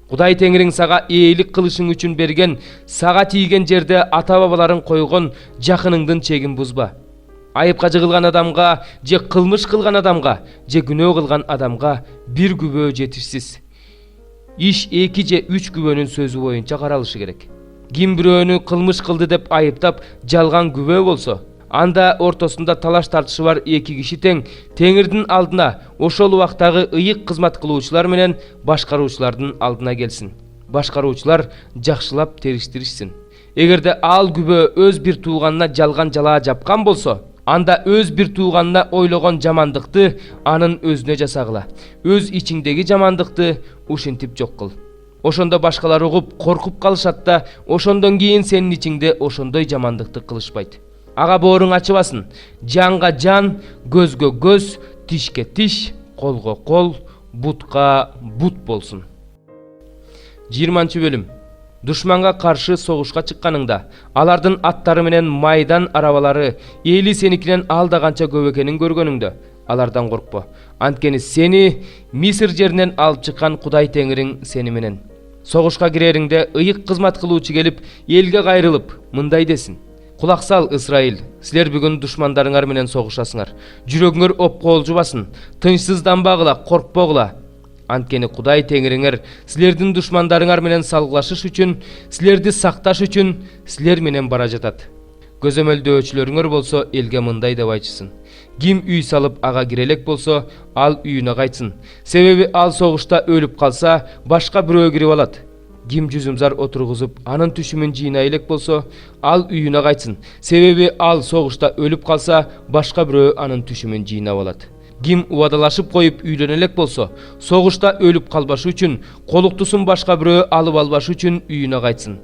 Кудай Теңириң сага ээлик кылышың үчүн берген, сага тийген жерде ата бабаларың койгон жакыныңдын чегин бузба. Айыпка жыгылган адамга, же кылмыш кылган адамга, же күнөө кылган адамга бир күбө жетишсиз. Иш 2 же 3 күбөнүн сөзү боюнча каралышы керек. Ким бирөөнү кылмыш кылды деп айыптап жалган күбө болсо, анда ортосунда талаш тартышы бар 2 киши тең Теңирдин алдына ошол убактагы ыйык кызмат кылуучулар менен башкаруучулардын алдына келсин. Башкаруучулар жакшылап териштиришсин. Эгерде ал күбө өз бир тууганына жалган жалаа жапкан болсо, анда өз бир тууганына ойлогон жамандыкты анын өзүнө жасагыла. Өз ичиңдеги жамандыкты ушинтип жок кыл. Ошондо башкалар угуп коркуп калышат да, ошондон кийин сенин ичиңде ошондой жамандыкты кылышпайт. Ага бооруң ачыбасын. Жанга жан, көзгө көз, тишке тиш, колго кол, бутка бут болсун. 20 бөлүм. Душманга каршы согушка чыкканыңда, алардын аттары менен майдан арабалары эли сеникинен алда канча көп экенин көргөнүңдө, алардан коркпо. Анткени сени Мисыр жеринен алып чыккан Кудай Теңириң сени менен. Согушка кирериңде ыйык кызмат кылуучу келип, элге кайрылып, мындай десин: Кулак сал, Исраил, силер бүгүн душмандарыңар менен согушасыңар. Жүрөгүңөр опколжубасын, тынчсызданбагыла, коркпогула. Анткени Кудай Теңириңер силердин душмандарыңар менен салгылашыш үчүн, силерди сакташ үчүн силер менен бара жатат. Көзөмөлдөөчүлөрүңөр болсо элге мындай деп айтышсын: Ким үй салып ага кирелек болсо, ал үйүнө кайтсын. Себеби ал согушта өлүп калса, башка бирөө кирип алат. Ким жүзүмзар отургузуп, анын түшүмүн жыйнай элек болсо, ал үйүнө кайтсын. Себеби ал согушта өлүп калса, башка бирөө анын түшүмүн жыйнап алат. Ким убадалашып коюп үйлөнө элек болсо, согушта өлүп калбаш үчүн, колуктусун башка бирөө алып албаш үчүн үйүнө кайтсын.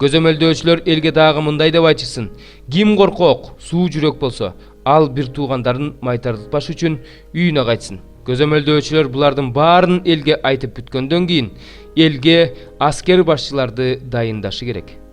Көзөмөлдөөчүлөр элге дагы мындай деп айтышсын: Ким коркок, суу жүрөк болсо, ал бир туугандарын майтардатпаш үчүн үйүнө кайтсын. Көзөмөлдөөчүлөр булардын баарын элге айтып бүткөндөн кийин элге аскер башчыларды дайындашы керек.